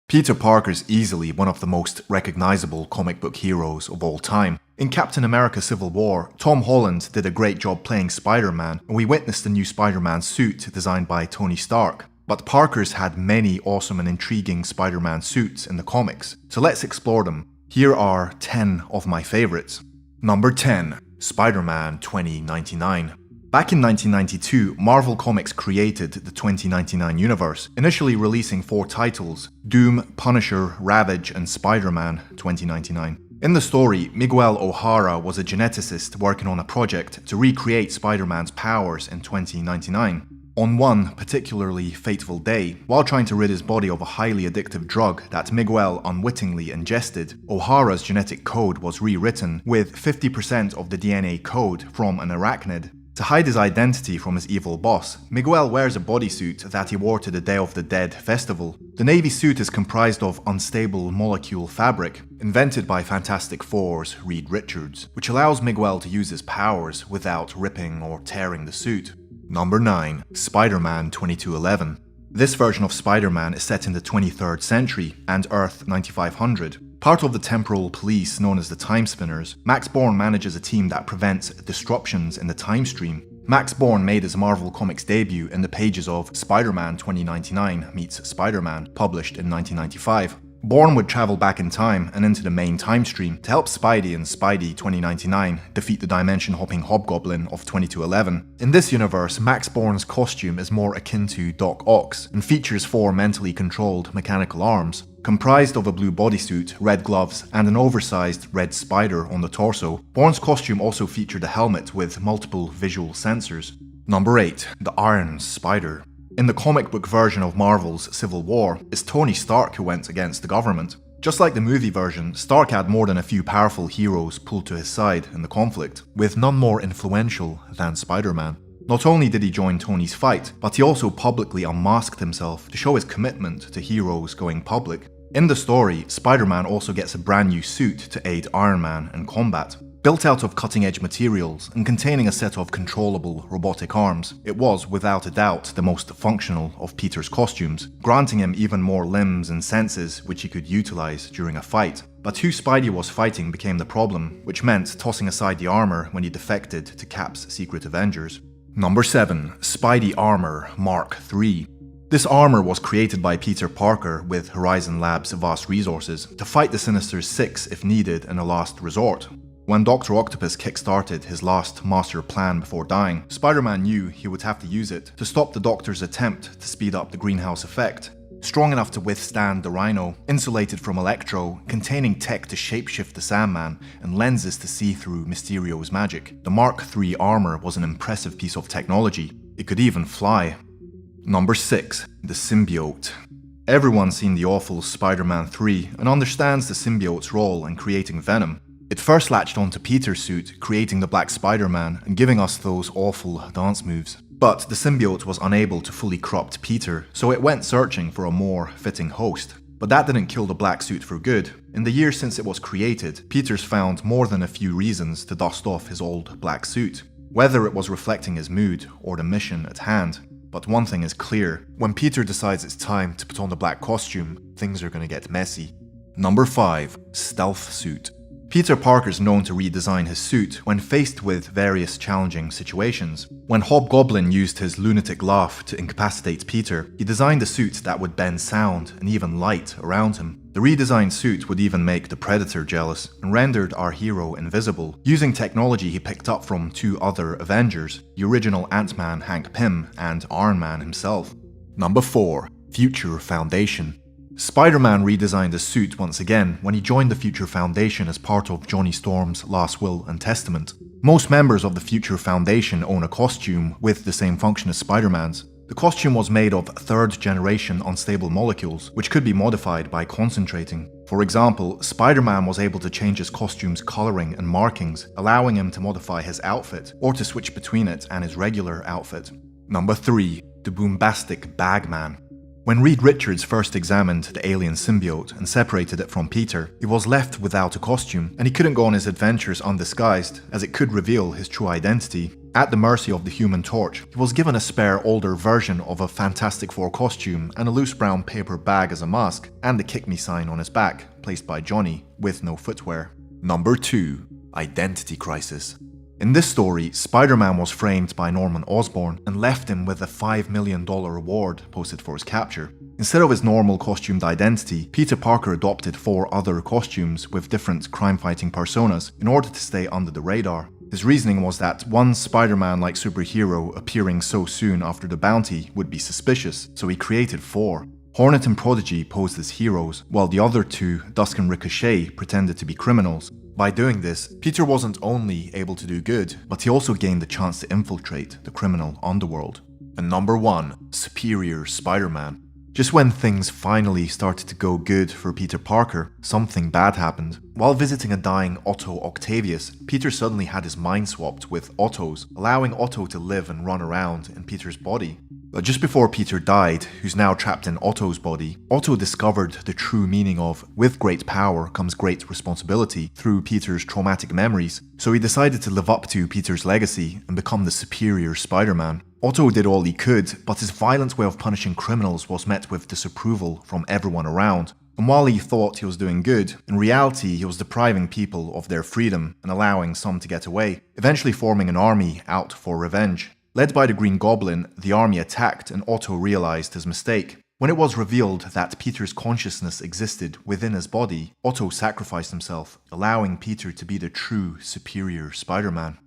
Peter Parker's easily one of the most recognizable comic book heroes of all time. In Captain America Civil War, Tom Holland did a great job playing Spider-Man, and we witnessed the new Spider-Man suit designed by Tony Stark. But Parker's had many awesome and intriguing Spider-Man suits in the comics, so let's explore them. Here are 10 of my favorites. Number 10. Spider-Man 2099. Back in 1992, Marvel Comics created the 2099 universe, initially releasing 4 titles: Doom, Punisher, Ravage, and Spider-Man 2099. In the story, Miguel O'Hara was a geneticist working on a project to recreate Spider-Man's powers in 2099. On one particularly fateful day, while trying to rid his body of a highly addictive drug that Miguel unwittingly ingested, O'Hara's genetic code was rewritten, with 50% of the DNA code from an arachnid. To hide his identity from his evil boss, Miguel wears a bodysuit that he wore to the Day of the Dead festival. The navy suit is comprised of unstable molecule fabric, invented by Fantastic Four's Reed Richards, which allows Miguel to use his powers without ripping or tearing the suit. Number 9. Spider-Man 2211. This version of Spider-Man is set in the 23rd century and Earth 9500. Part of the temporal police known as the Time Spinners, Max Bourne manages a team that prevents disruptions in the time stream. Max Bourne made his Marvel Comics debut in the pages of Spider-Man 2099 meets Spider-Man, published in 1995. Bourne would travel back in time and into the main time stream to help Spidey and Spidey 2099 defeat the dimension-hopping hobgoblin of 2211. In this universe, Max Bourne's costume is more akin to Doc Ock's and features 4 mentally controlled mechanical arms. Comprised of a blue bodysuit, red gloves, and an oversized red spider on the torso, Bourne's costume also featured a helmet with multiple visual sensors. Number 8. The Iron Spider. In the comic book version of Marvel's Civil War, it's Tony Stark who went against the government. Just like the movie version, Stark had more than a few powerful heroes pulled to his side in the conflict, with none more influential than Spider-Man. Not only did he join Tony's fight, but he also publicly unmasked himself to show his commitment to heroes going public. In the story, Spider-Man also gets a brand new suit to aid Iron Man in combat. Built out of cutting-edge materials and containing a set of controllable robotic arms, it was without a doubt the most functional of Peter's costumes, granting him even more limbs and senses which he could utilize during a fight. But who Spidey was fighting became the problem, which meant tossing aside the armor when he defected to Cap's Secret Avengers. Number 7. Spidey Armor Mark III. This armor was created by Peter Parker with Horizon Labs' vast resources to fight the Sinister Six if needed in a last resort. When Dr. Octopus kickstarted his last master plan before dying, Spider-Man knew he would have to use it to stop the Doctor's attempt to speed up the greenhouse effect. Strong enough to withstand the Rhino, insulated from Electro, containing tech to shapeshift the Sandman, and lenses to see through Mysterio's magic, the Mark III armor was an impressive piece of technology. It could even fly. Number 6. The Symbiote. Everyone's seen the awful Spider-Man 3 and understands the symbiote's role in creating venom. It first latched onto Peter's suit, creating the Black Spider-Man and giving us those awful dance moves. But the symbiote was unable to fully corrupt Peter, so it went searching for a more fitting host. But that didn't kill the black suit for good. In the years since it was created, Peter's found more than a few reasons to dust off his old black suit, whether it was reflecting his mood or the mission at hand. But one thing is clear, when Peter decides it's time to put on the black costume, things are gonna get messy. Number 5. Stealth Suit. Peter Parker's known to redesign his suit when faced with various challenging situations. When Hobgoblin used his lunatic laugh to incapacitate Peter, he designed a suit that would bend sound and even light around him. The redesigned suit would even make the Predator jealous and rendered our hero invisible, using technology he picked up from 2 other Avengers, the original Ant-Man Hank Pym and Iron Man himself. Number 4. Future Foundation. Spider-Man redesigned his suit once again when he joined the Future Foundation as part of Johnny Storm's last will and testament. Most members of the Future Foundation own a costume with the same function as Spider-Man's. The costume was made of 3rd generation unstable molecules, which could be modified by concentrating. For example, Spider-Man was able to change his costume's coloring and markings, allowing him to modify his outfit, or to switch between it and his regular outfit. Number 3. The Boombastic Bagman. When Reed Richards first examined the alien symbiote and separated it from Peter, he was left without a costume, and he couldn't go on his adventures undisguised, as it could reveal his true identity. At the mercy of the Human Torch, he was given a spare older version of a Fantastic Four costume and a loose brown paper bag as a mask, and the Kick Me sign on his back, placed by Johnny, with no footwear. Number 2. Identity Crisis. In this story, Spider-Man was framed by Norman Osborn and left him with a $5 million reward posted for his capture. Instead of his normal costumed identity, Peter Parker adopted 4 other costumes with different crime-fighting personas in order to stay under the radar. His reasoning was that one Spider-Man-like superhero appearing so soon after the bounty would be suspicious, so he created 4. Hornet and Prodigy posed as heroes, while the other 2, Dusk and Ricochet, pretended to be criminals. By doing this, Peter wasn't only able to do good, but he also gained the chance to infiltrate the criminal underworld. And number 1, Superior Spider-Man. Just when things finally started to go good for Peter Parker, something bad happened. While visiting a dying Otto Octavius, Peter suddenly had his mind swapped with Otto's, allowing Otto to live and run around in Peter's body. But just before Peter died, who's now trapped in Otto's body, Otto discovered the true meaning of "with great power comes great responsibility" through Peter's traumatic memories, so he decided to live up to Peter's legacy and become the superior Spider-Man. Otto did all he could, but his violent way of punishing criminals was met with disapproval from everyone around. And while he thought he was doing good, in reality he was depriving people of their freedom and allowing some to get away, eventually forming an army out for revenge. Led by the Green Goblin, the army attacked and Otto realized his mistake. When it was revealed that Peter's consciousness existed within his body, Otto sacrificed himself, allowing Peter to be the true superior Spider-Man.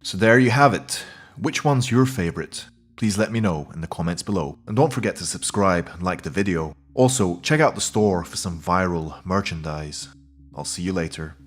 So there you have it. Which one's your favorite? Please let me know in the comments below. And don't forget to subscribe and like the video. Also, check out the store for some viral merchandise. I'll see you later.